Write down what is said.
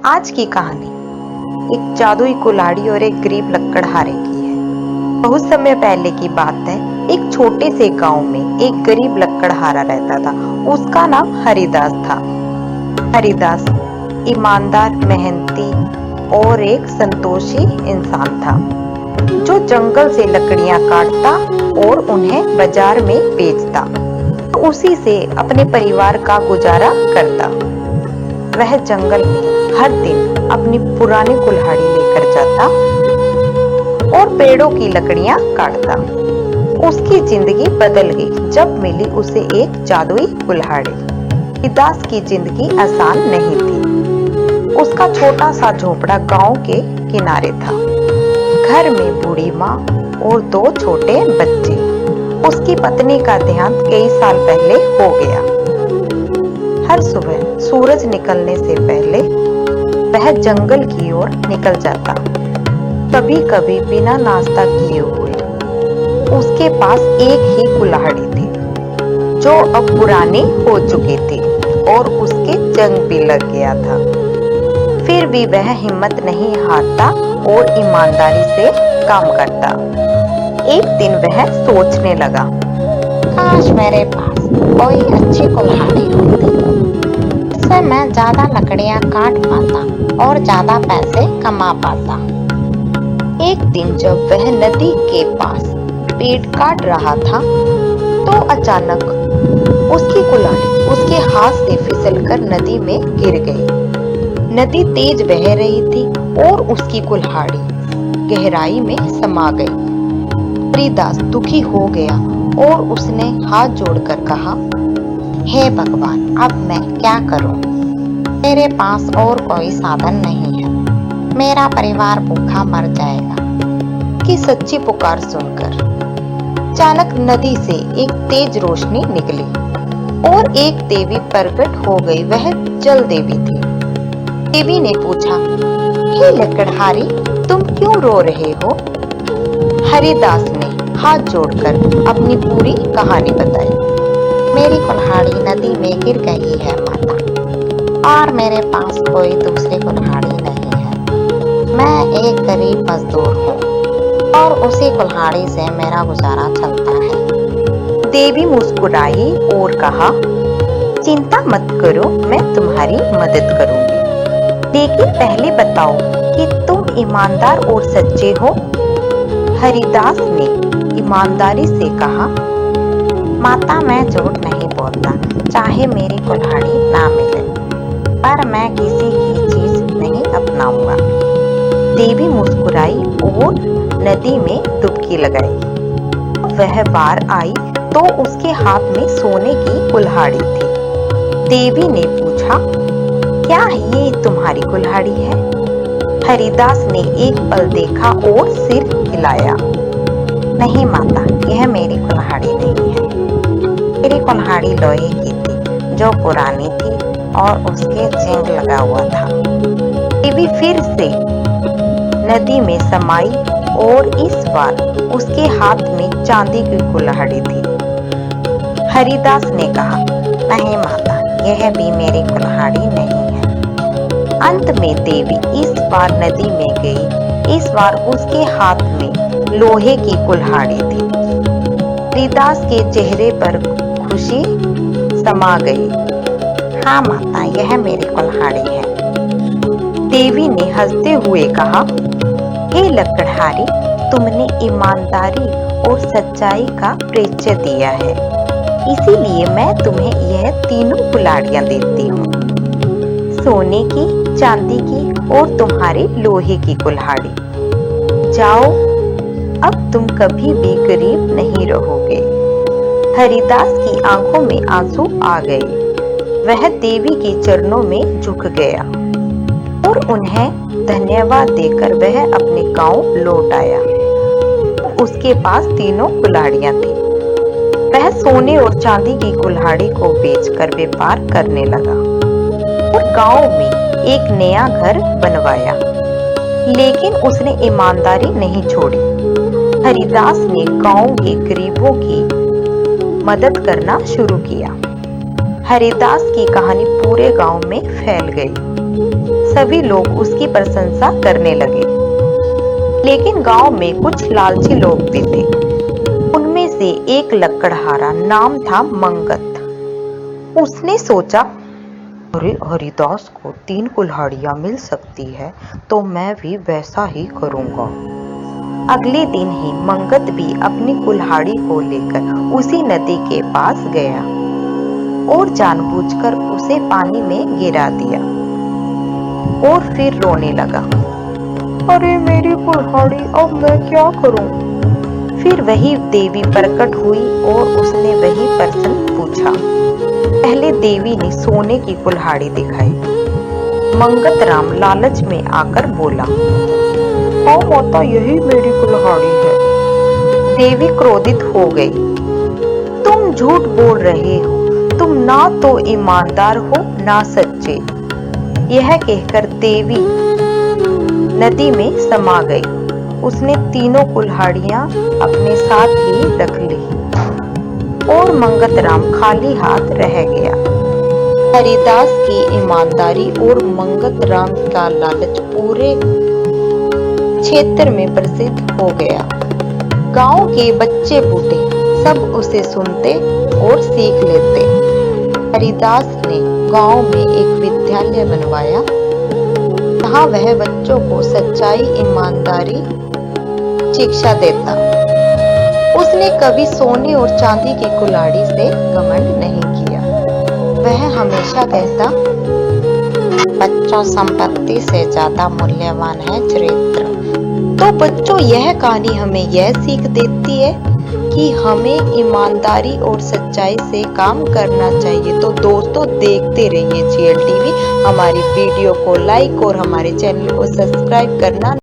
आज की कहानी एक जादुई कुल्हाड़ी और एक गरीब लकड़हारे की है। बहुत समय पहले की बात है। एक छोटे से गांव में एक गरीब लकड़हारा रहता था। उसका नाम हरिदास था। हरिदास ईमानदार, मेहनती और एक संतोषी इंसान था, जो जंगल से लकड़ियां काटता और उन्हें बाजार में बेचता। उसी से अपने परिवार का गुजारा करता। वह जंगल में हर दिन अपनी पुरानी कुल्हाड़ी लेकर जाता और पेड़ों की लकड़ियां काटता। उसकी जिंदगी बदल गई जब मिली उसे एक जादुई कुल्हाड़ी। हरिदास की जिंदगी आसान नहीं थी। उसका छोटा सा झोपड़ा गांव के किनारे था। घर में बूढ़ी माँ और दो छोटे बच्चे। उसकी पत्नी का देहांत कई साल पहले हो गया। हर सुबह सूरज निकलने से पहले वह जंगल की ओर निकल जाता, कभी कभी बिना नाश्ता किए हुए। उसके पास एक ही कुल्हाड़ी थी, जो अब पुरानी हो चुकी थी और उसके जंग भी लग गया था। फिर भी वह हिम्मत नहीं हारता और ईमानदारी से काम करता। एक दिन वह सोचने लगा, काश मेरे पास कोई अच्छी कुल्हाड़ी होती, इससे मैं ज्यादा लकड़ियां काट पाता और ज्यादा पैसे कमा पाता। एक दिन जब वह नदी के पास पेड़ काट रहा था, तो अचानक उसकी कुल्हाड़ी उसके हाथ से फिसलकर नदी में गिर गई। नदी तेज बह रही थी और उसकी कुल्हाड़ी गहराई में समा गई। हरिदास दुखी हो गया और उसने हाथ जोड़कर कहा, हे भगवान, अब मैं क्या करूं? मेरे पास और कोई साधन नहीं है। मेरा परिवार भूखा मर जाएगा। की सच्ची पुकार सुनकर अचानक नदी से एक तेज रोशनी निकली और एक देवी प्रकट हो गई। वह जल देवी थी। देवी ने पूछा, हे लकड़हारी, तुम क्यों रो रहे हो? हरिदास ने हाथ जोड़कर अपनी पूरी कहानी बताई। मेरी कुल्हाड़ी नदी में गिर गई है माता, और मेरे पास कोई दूसरी कुल्हाड़ी नहीं है। मैं एक गरीब मजदूर हूँ और उसी कुल्हाड़ी से मेरा गुजारा चलता है। देवी मुस्कुराई और कहा, चिंता मत करो, मैं तुम्हारी मदद करूंगी। लेकिन पहले बताओ कि तुम ईमानदार और सच्चे हो? हरिदास ने ईमानदारी से कहा, माता, मैं झूठ नहीं बोलता, चाहे मेरी कुल्हाड़ी ना मिले, पर मैं किसी की चीज नहीं अपनाऊंगा। देवी मुस्कुराई और नदी में डुबकी लगाई। वह बाहर आई तो उसके हाथ में सोने की कुल्हाड़ी थी। देवी ने पूछा, क्या ये तुम्हारी कुल्हाड़ी है? हरिदास ने एक पल देखा और सिर हिलाया। नहीं माता, यह मेरी कुल्हाड़ी नहीं है। मेरी कुल्हाड़ी लोहे की थी, जो पुरानी थी और उसके जंग लगा हुआ था। देवी फिर से नदी में समाई और इस बार उसके हाथ में चांदी की कुल्हाड़ी थी। हरिदास ने कहा, नहीं माता, यह भी मेरी कुल्हाड़ी नहीं है। अंत में देवी इस बार नदी में गई। इस बार उसके हाथ में लोहे की कुल्हाड़ी थी। हरिदास के चेहरे पर खुशी समा गई। हाँ माता, यह मेरी कुल्हाड़ी है। देवी ने हंसते हुए कहा, हे लकड़हारी, तुमने ईमानदारी और सच्चाई का परिचय दिया है, इसीलिए मैं तुम्हें यह तीनों कुल्हाड़ियां देती हूँ, सोने की, चांदी की और तुम्हारी लोहे की कुल्हाड़ी। जाओ, अब तुम कभी भी गरीब नहीं रहोगे। हरिदास की आंखों में आंसू आ गए। वह देवी के चरणों में झुक गया और उन्हें धन्यवाद देकर वह अपने गांव लौट आया। उसके पास तीनों कुल्हाड़ियां थी। वह सोने और चांदी की कुल्हाड़ी को बेचकर व्यापार करने लगा और गांव में एक नया घर बनवाया। लेकिन उसने ईमानदारी नहीं छोड़ी। हरिदास ने गांव के गरीबों की मदद करना शुरू किया। हरिदास की कहानी पूरे गांव में फैल गई। सभी लोग उसकी प्रशंसा करने लगे। लेकिन गांव में कुछ लालची लोग भी थे। उनमें से एक लकड़हारा, नाम था मंगत। उसने सोचा, अरे हरिदास को 3 कुल्हाड़ियां मिल सकती है तो मैं भी वैसा ही करूंगा। अगले दिन ही मंगत भी अपनी कुल्हाड़ी को लेकर उसी नदी के पास गया और जानबूझकर उसे पानी में गिरा दिया और फिर रोने लगा। अरे मेरी कुल्हाड़ी, अब मैं क्या करूं? फिर वही देवी प्रकट हुई और उसने वही प्रश्न पूछा। पहले देवी ने सोने की कुल्हाड़ी दिखाई। मंगत राम लालच में आकर बोला, हाँ माता, यही मेरी कुल्हाड़ी है। देवी क्रोधित हो गई। तुम झूठ बोल रहे हो, तुम ना तो ईमानदार हो ना सच्चे। यह कहकर देवी नदी में समा गई। उसने तीनों कुल्हाड़ियां अपने साथ ही रख ली और मंगत राम खाली हाथ रह गया। हरिदास की ईमानदारी और मंगत राम का लालच पूरे क्षेत्र में प्रसिद्ध हो गया। गांव के बच्चे बूढ़े सब उसे सुनते और सीख लेते। हरिदास ने गांव में एक विद्यालय बनवाया, जहां वह बच्चों को सच्चाई, ईमानदारी शिक्षा देता। उसने कभी सोने और चांदी की कुल्हाड़ी से घमंड नहीं किया। वह हमेशा कहता, बच्चों, संपत्ति से ज्यादा मूल्यवान है चरित्र। तो बच्चों, यह कहानी हमें यह सीख देती है कि हमें ईमानदारी और सच्चाई से काम करना चाहिए। तो दोस्तों, देखते रहिए GL TV। हमारी वीडियो को लाइक और हमारे चैनल को सब्सक्राइब करना